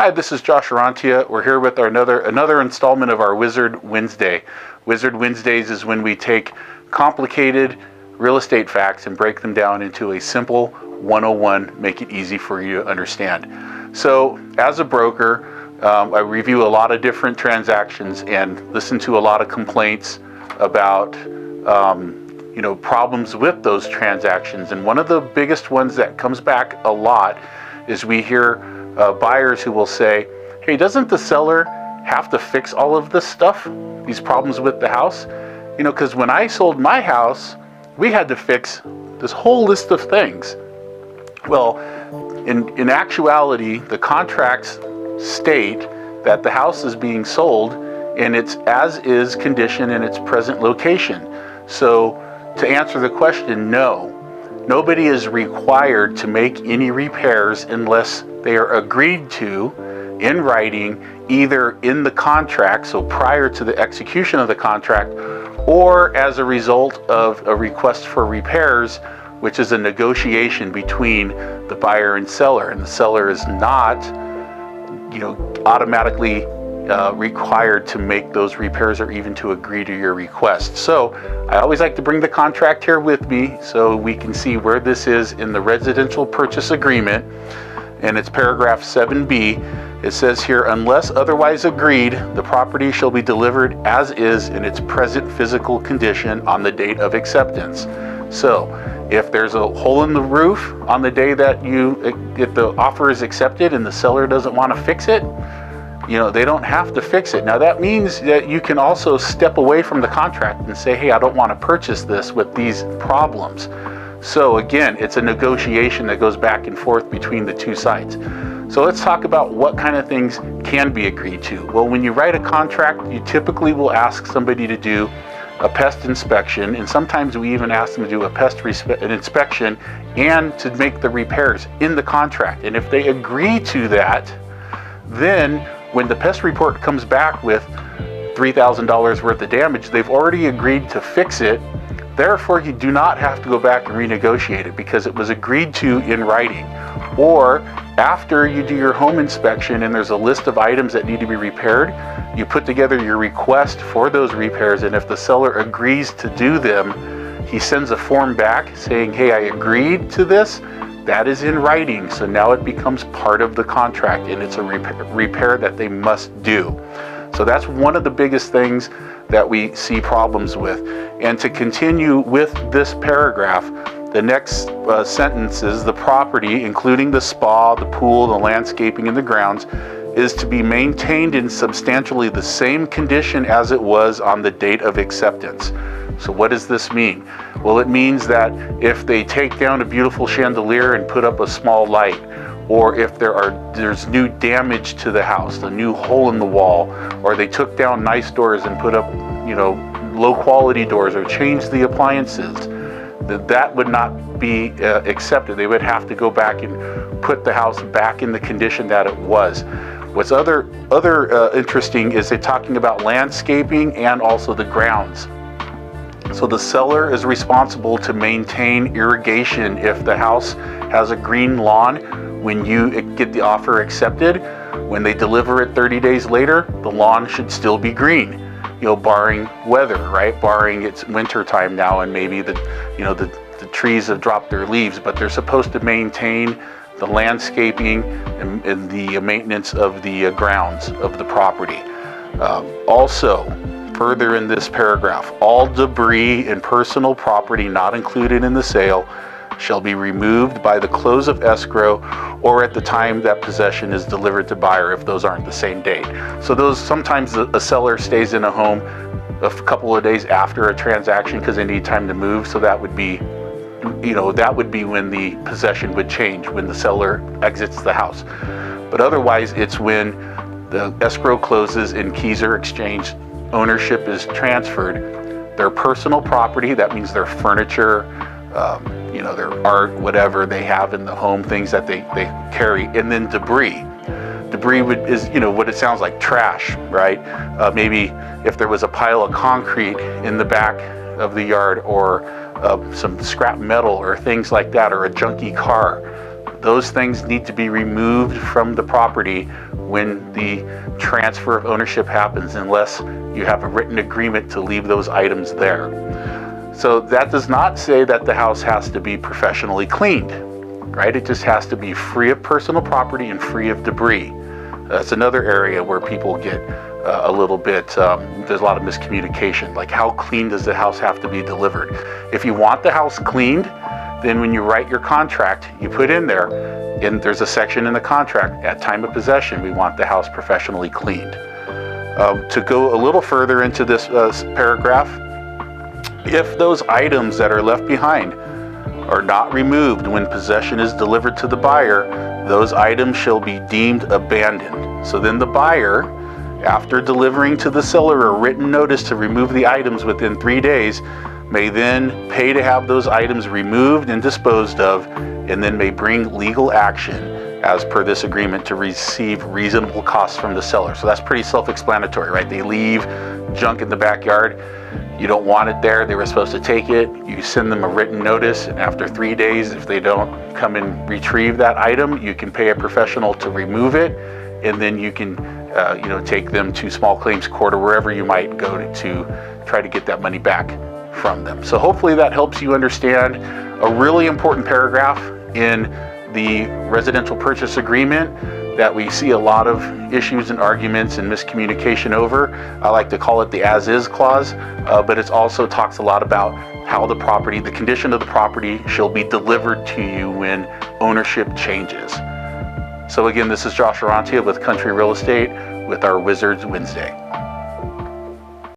Hi, this is Josh Orrantia. We're here with another installment of our Wizard Wednesday. Wizard Wednesdays is when we take complicated real estate facts and break them down into a simple 101, make it easy for you to understand. So as a broker, I review a lot of different transactions and listen to a lot of complaints about problems with those transactions. And one of the biggest ones that comes back a lot is we hear buyers who will say, hey, doesn't the seller have to fix all of this stuff, these problems with the house? Because when I sold my house, we had to fix this whole list of things. Well, in actuality, the contracts state that the house is being sold in its as-is condition in its present location. So to answer the question, no. Nobody is required to make any repairs unless they are agreed to in writing, either in the contract, so prior to the execution of the contract, or as a result of a request for repairs, which is a negotiation between the buyer and seller. And the seller is not, automatically required to make those repairs or even to agree to your request. So I always like to bring the contract here with me so we can see where this is in the residential purchase agreement. And it's paragraph 7B. It says here, unless otherwise agreed, the property shall be delivered as is in its present physical condition on the date of acceptance. So if there's a hole in the roof on the day that if the offer is accepted and the seller doesn't want to fix it, they don't have to fix it. Now that means that you can also step away from the contract and say, hey, I don't want to purchase this with these problems. So again, it's a negotiation that goes back and forth between the two sides. So let's talk about what kind of things can be agreed to. Well, when you write a contract, you typically will ask somebody to do a pest inspection, and sometimes we even ask them to do an inspection and to make the repairs in the contract. And if they agree to that, then when the pest report comes back with $3,000 worth of damage, they've already agreed to fix it. Therefore, you do not have to go back and renegotiate it because it was agreed to in writing. Or after you do your home inspection and there's a list of items that need to be repaired, you put together your request for those repairs, and if the seller agrees to do them, he sends a form back saying, hey, I agreed to this. That is in writing, so now it becomes part of the contract and it's a repair that they must do. So that's one of the biggest things that we see problems with. And to continue with this paragraph, the next sentence is the property, including the spa, the pool, the landscaping, and the grounds, is to be maintained in substantially the same condition as it was on the date of acceptance. So what does this mean? Well, it means that if they take down a beautiful chandelier and put up a small light, or if there's new damage to the house, a new hole in the wall, or they took down nice doors and put up, low quality doors, or changed the appliances, that would not be accepted. They would have to go back and put the house back in the condition that it was. What's other interesting is they're talking about landscaping and also the grounds. So the seller is responsible to maintain irrigation if the house has a green lawn when you get the offer accepted. When they deliver it 30 days later, the lawn should still be green, barring weather, right? Barring it's winter time now and maybe the trees have dropped their leaves, but they're supposed to maintain the landscaping and the maintenance of the grounds of the property. Also, further in this paragraph, all debris and personal property not included in the sale shall be removed by the close of escrow or at the time that possession is delivered to buyer if those aren't the same date. So sometimes a seller stays in a home a couple of days after a transaction because they need time to move. So that would be when the possession would change, when the seller exits the house. But otherwise, it's when the escrow closes and keys are exchanged, ownership is transferred. Their personal property, that means their furniture, their art, whatever they have in the home, things that they carry, and then debris. Debris is what it sounds like, trash, right? Maybe if there was a pile of concrete in the back of the yard, or some scrap metal or things like that, or a junky car, those things need to be removed from the property when the transfer of ownership happens, unless you have a written agreement to leave those items there. So that does not say that the house has to be professionally cleaned, right? It just has to be free of personal property and free of debris. That's another area where people get a little bit, there's a lot of miscommunication. Like, how clean does the house have to be delivered? If you want the house cleaned, then when you write your contract, you put in there, and there's a section in the contract, at time of possession, we want the house professionally cleaned. To go a little further into this paragraph, if those items that are left behind are not removed when possession is delivered to the buyer, those items shall be deemed abandoned. So then the buyer, after delivering to the seller a written notice to remove the items within 3 days, may then pay to have those items removed and disposed of, and then may bring legal action as per this agreement to receive reasonable costs from the seller. So that's pretty self-explanatory, right? They leave junk in the backyard. You don't want it there. They were supposed to take it. You send them a written notice, and after 3 days, if they don't come and retrieve that item, you can pay a professional to remove it, and then you can take them to small claims court or wherever you might go to try to get that money back from them. So hopefully that helps you understand a really important paragraph in the residential purchase agreement that we see a lot of issues and arguments and miscommunication over. I like to call it the as-is clause, but it also talks a lot about how the property, the condition of the property, shall be delivered to you when ownership changes. So again, this is Josh Orrantia with Country Real Estate with our Wizards Wednesday.